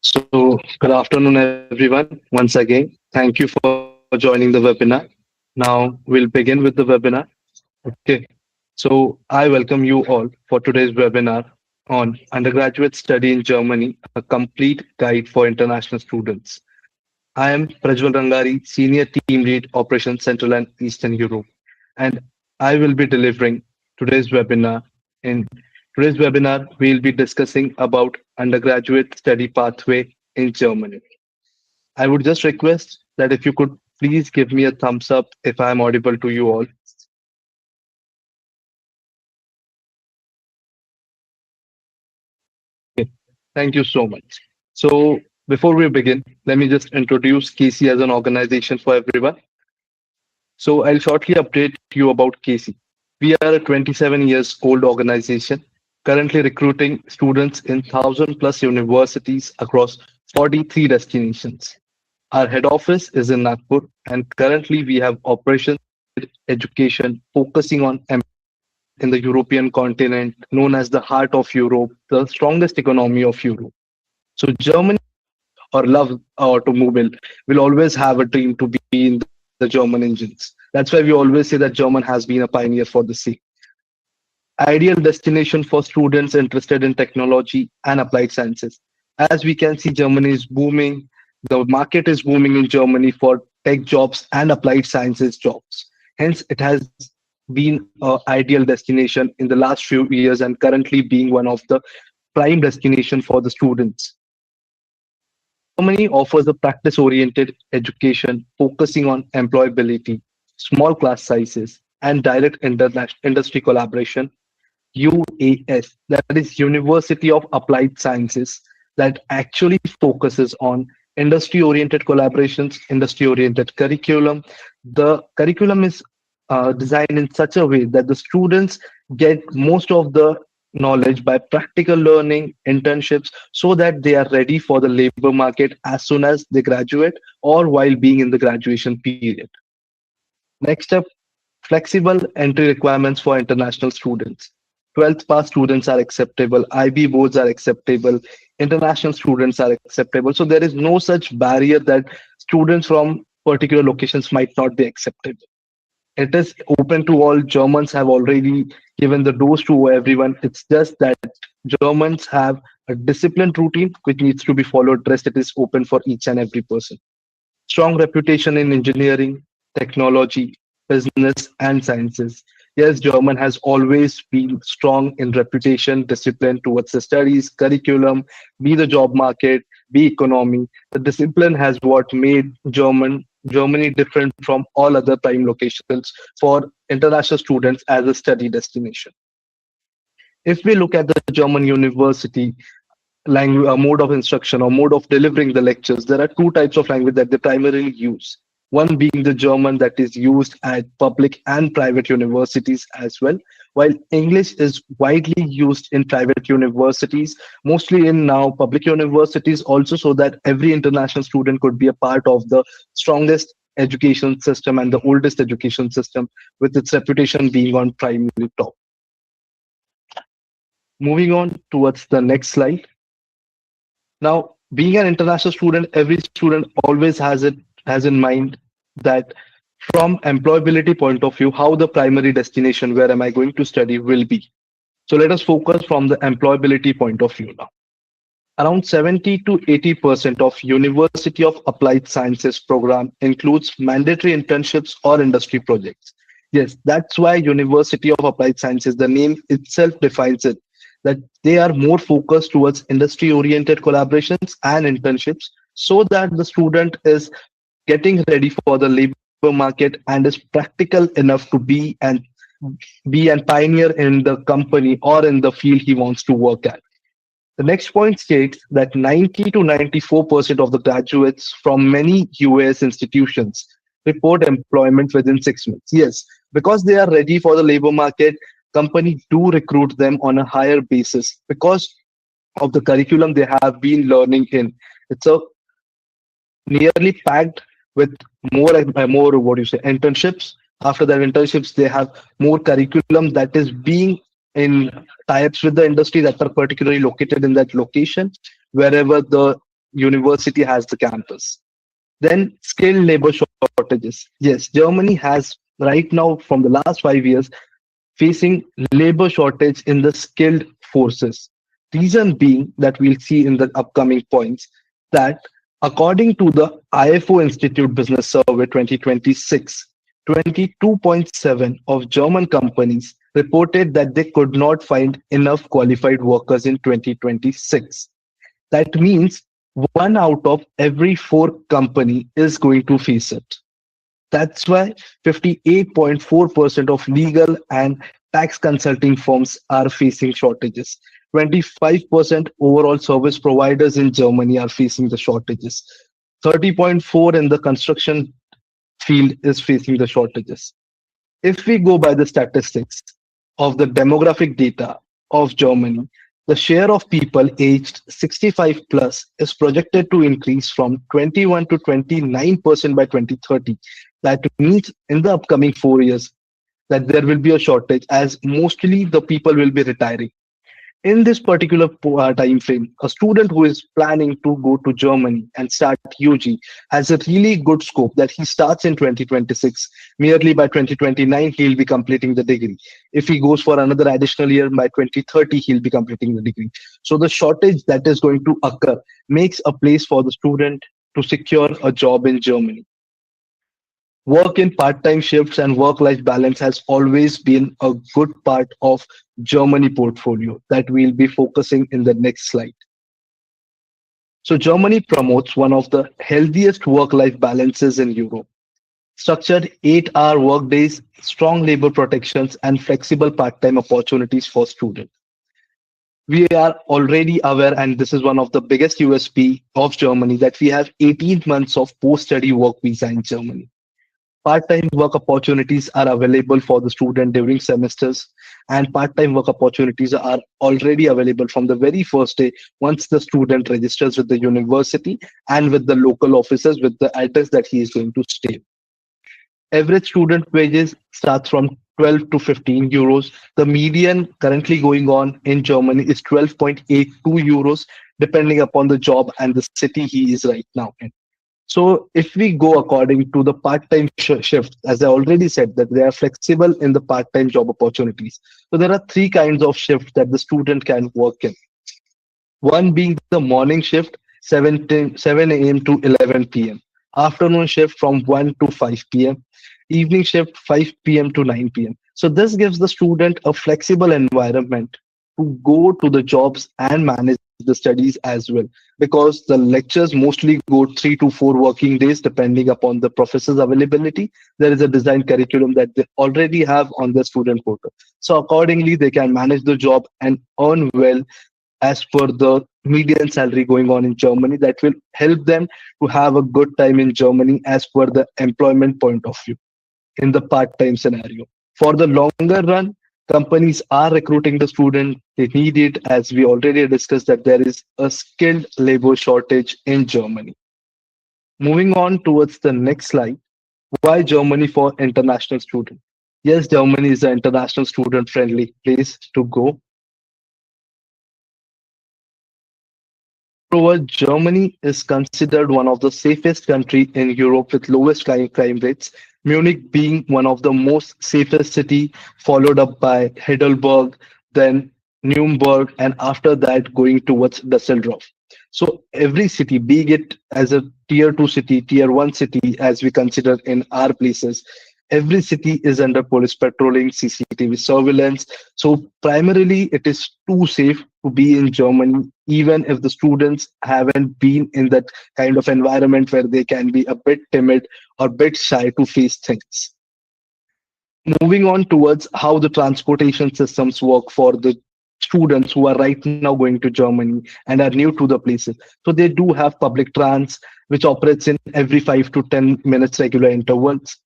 So, good afternoon, everyone. Once again, thank you for joining the webinar. Now, we'll begin with the webinar. Okay. So, I welcome you all for today's webinar on undergraduate study in Germany, a complete guide for international students. I am Prajwal Rangari, Senior Team Lead Operations Central and Eastern Europe, and I will be delivering today's webinar. In today's webinar, we'll be discussing about undergraduate study pathway in Germany. I would just request that if you could please give me a thumbs up if I am audible to you all. Okay, thank you so much. So before we begin, let me just introduce KC as an organization for everyone. So I'll shortly update you about KC. We are a 27 years old organization, currently recruiting students in 1,000 plus universities across 43 destinations. Our head office is in Nagpur, and currently we have operations education focusing on in the European continent, known as the heart of Europe, the strongest economy of Europe. So Germany or love automobile will always have a dream to be in the German engines. That's why we always say that German has been a pioneer for the sea. Ideal destination for students interested in technology and applied sciences. As we can see, Germany is booming. The market is booming in Germany for tech jobs and applied sciences jobs. Hence, it has been an ideal destination in the last few years and currently being one of the prime destination for the students. Germany offers a practice oriented education focusing on employability, small class sizes, and direct industry collaboration. UAS, that is University of Applied Sciences, that actually focuses on industry oriented collaborations, industry oriented curriculum. The curriculum is designed in such a way that the students get most of the knowledge by practical learning, internships, so that they are ready for the labor market as soon as they graduate or while being in the graduation period. Next up, flexible entry requirements for international students. 12th pass students are acceptable, IB boards are acceptable, international students are acceptable. So there is no such barrier that students from particular locations might not be accepted. It is open to all. Germans have already given the doors to everyone. It's just that Germans have a disciplined routine which needs to be followed. Rest it is open for each and every person. Strong reputation in engineering, technology, business, and sciences. Yes, German has always been strong in reputation, discipline towards the studies, curriculum, be the job market, be economy. The discipline has what made Germany different from all other prime locations for international students as a study destination. If we look at the German university, language mode of instruction or mode of delivering the lectures, there are two types of language that they primarily use. One being the German that is used at public and private universities as well, while English is widely used in private universities, mostly in now public universities also, so that every international student could be a part of the strongest education system and the oldest education system, with its reputation being on primary top. Moving on towards the next slide. Now, being an international student, every student always has in mind that from employability point of view, how the primary destination where am I going to study will be. So let us focus from the employability point of view now. Around 70 to 80% of University of Applied Sciences program includes mandatory internships or industry projects. Yes, that's why University of Applied Sciences, the name itself defines it, that they are more focused towards industry oriented collaborations and internships so that the student is getting ready for the labor market and is practical enough to be and pioneer in the company or in the field he wants to work at. The next point states that 90 to 94% of the graduates from many US institutions report employment within 6 months. Yes, because they are ready for the labor market, companies do recruit them on a higher basis because of the curriculum they have been learning in. It's a nearly packed with more what do you say internships. After that internships, they have more curriculum that is being in tie-ups with the industry that are particularly located in that location, wherever the university has the campus. Then skilled labor shortages. Yes, Germany has right now from the last 5 years facing labor shortage in the skilled forces. Reason being that we'll see in the upcoming points that according to the IFO Institute Business Survey 2026, 22.7 of German companies reported that they could not find enough qualified workers in 2026. That means one out of every four company is going to face it. That's why 58.4% of legal and tax consulting firms are facing shortages. 25% overall service providers in Germany are facing the shortages. 30.4 in the construction field is facing the shortages. If we go by the statistics of the demographic data of Germany, the share of people aged 65 plus is projected to increase from 21 to 29% by 2030. That means in the upcoming 4 years that there will be a shortage as mostly the people will be retiring. In this particular time frame, a student who is planning to go to Germany and start UG has a really good scope that he starts in 2026. Merely by 2029, he'll be completing the degree. If he goes for another additional year, by 2030, he'll be completing the degree. So the shortage that is going to occur makes a place for the student to secure a job in Germany. Work in part-time shifts and work-life balance has always been a good part of Germany portfolio that we'll be focusing in the next slide. So Germany promotes one of the healthiest work-life balances in Europe. Structured 8-hour workdays, strong labor protections, and flexible part-time opportunities for students. We are already aware, and this is one of the biggest USP of Germany, that we have 18 months of post-study work visa in Germany. Part-time work opportunities are available for the student during semesters, and part-time work opportunities are already available from the very first day once the student registers with the university and with the local offices with the address that he is going to stay. Average student wages starts from 12 to 15 euros. The median currently going on in Germany is 12.82 euros, depending upon the job and the city he is right now in. So if we go according to the part-time shift, as I already said, that they are flexible in the part-time job opportunities. So there are three kinds of shifts that the student can work in. One being the morning shift, 7 a.m. to 11 p.m. Afternoon shift from 1 to 5 p.m. Evening shift 5 p.m. to 9 p.m. So this gives the student a flexible environment to go to the jobs and manage the studies as well, because the lectures mostly go 3 to 4 working days depending upon the professor's availability. There is a design curriculum that they already have on the student portal, so accordingly they can manage the job and earn well as per the median salary going on in Germany. That will help them to have a good time in Germany as per the employment point of view in the part-time scenario. For the longer run, companies are recruiting the student. They need it, as we already discussed that there is a skilled labor shortage in Germany. Moving on towards the next slide, why Germany for international students? Yes, Germany is an international student friendly place to go. Moreover, Germany is considered one of the safest country in Europe with lowest crime rates. Munich being one of the most safest city, followed up by Heidelberg, then Nuremberg, and after that going towards Düsseldorf. So every city, being it as a tier 2 city, tier 1 city, as we consider in our places, every city is under police patrolling, CCTV surveillance. So primarily it is too safe to be in Germany, even if the students haven't been in that kind of environment where they can be a bit timid or bit shy to face things. Moving on towards how the transportation systems work for the students who are right now going to Germany and are new to the places. So they do have public trans, which operates in every 5 to 10 minutes regular intervals.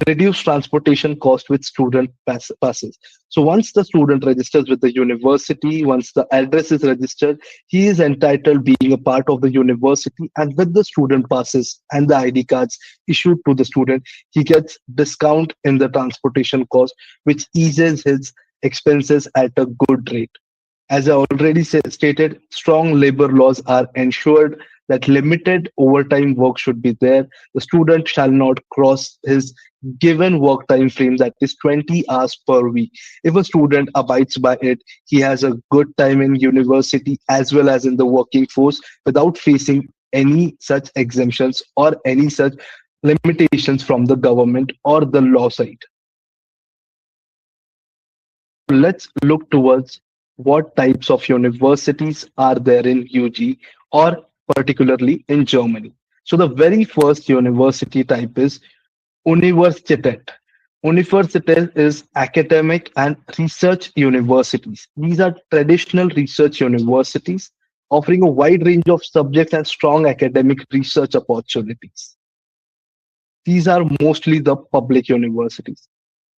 Reduce transportation cost with student passes. So once the student registers with the university, once the address is registered, he is entitled being a part of the university, and with the student passes and the ID cards issued to the student, he gets discount in the transportation cost, which eases his expenses at a good rate. As I already stated, strong labor laws are ensured that limited overtime work should be there. The student shall not cross his given work time frame, that is 20 hours per week. If a student abides by it, he has a good time in university as well as in the working force without facing any such exemptions or any such limitations from the government or the law side. Let's look towards what types of universities are there in UG or particularly in Germany. So the very first university type is Universität. Universität is academic and research universities. These are traditional research universities offering a wide range of subjects and strong academic research opportunities. These are mostly the public universities.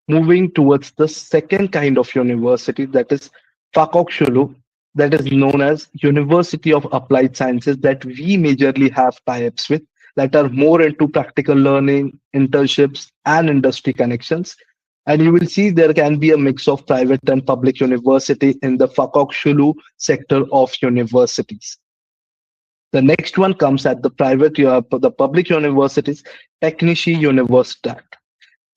Moving towards the second kind of university, that is Fachhochschule, that is known as University of Applied Sciences, that we majorly have tie-ups with, that are more into practical learning, internships, and industry connections. And you will see there can be a mix of private and public university in the Fachhochschule sector of universities. The next one comes at the public universities, Technische Universität.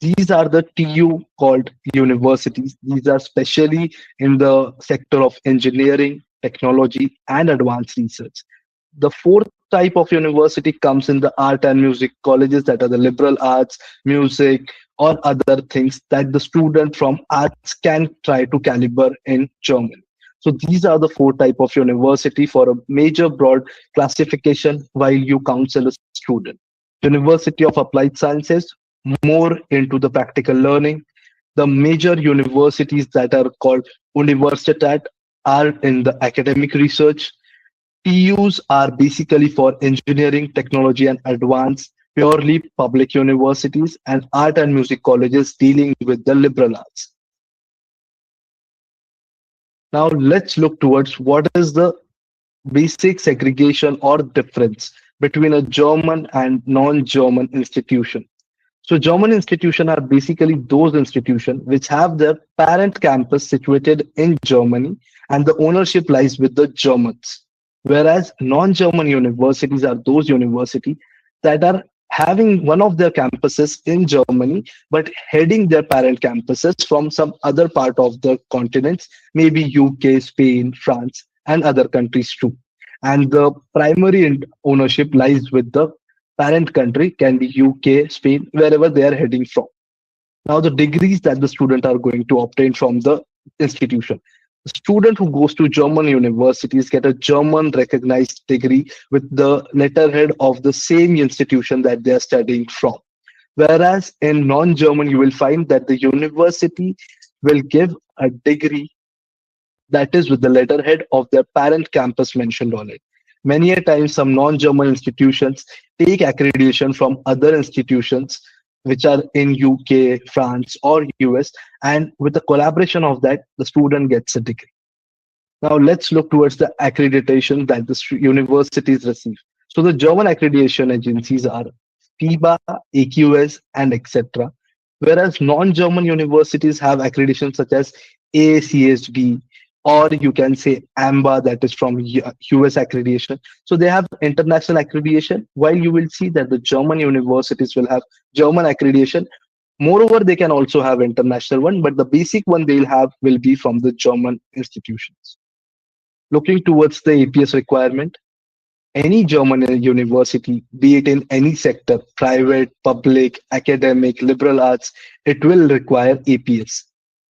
These are the TU called universities. These are specially in the sector of engineering, technology, and advanced research. The fourth type of university comes in the art and music colleges, that are the liberal arts, music, or other things that the student from arts can try to caliber in Germany. So these are the four type of university for a major broad classification while you counsel a student. University of Applied Sciences, more into the practical learning. The major universities that are called Universität are in the academic research. TUs are basically for engineering, technology, and advanced, purely public universities, and art and music colleges dealing with the liberal arts. Now let's look towards what is the basic segregation or difference between a German and non-German institution. So German institutions are basically those institutions which have their parent campus situated in Germany and the ownership lies with the Germans. Whereas non-German universities are those universities that are having one of their campuses in Germany, but heading their parent campuses from some other part of the continents, maybe UK, Spain, France, and other countries too. And the primary ownership lies with the parent country, can be UK, Spain, wherever they are heading from. Now, the degrees that the student are going to obtain from the institution. The student who goes to German universities get a German recognized degree with the letterhead of the same institution that they are studying from. Whereas in non-German, you will find that the university will give a degree that is with the letterhead of their parent campus mentioned on it. Many a times, some non-German institutions take accreditation from other institutions which are in UK, France, or US, and with the collaboration of that, the student gets a degree. Now let's look towards the accreditation that the universities receive. So the German accreditation agencies are FIBA, AQS, and etc. Whereas non-German universities have accreditation such as AACSB, or you can say AMBA, that is from US accreditation. So they have international accreditation, while you will see that the German universities will have German accreditation. Moreover, they can also have international one, but the basic one they'll have will be from the German institutions. Looking towards the APS requirement, any German university, be it in any sector, private, public, academic, liberal arts, it will require APS.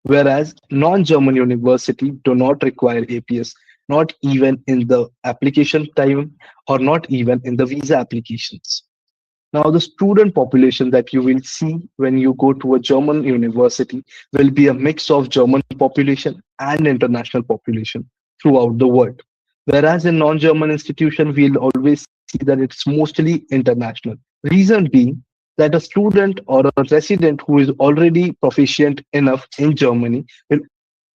Whereas non-German university do not require APS, not even in the application time or not even in the visa applications. Now, the student population that you will see when you go to a German university will be a mix of German population and international population throughout the world. Whereas in non-German institution, we'll always see that it's mostly international. Reason being that a student or a resident who is already proficient enough in Germany will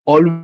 always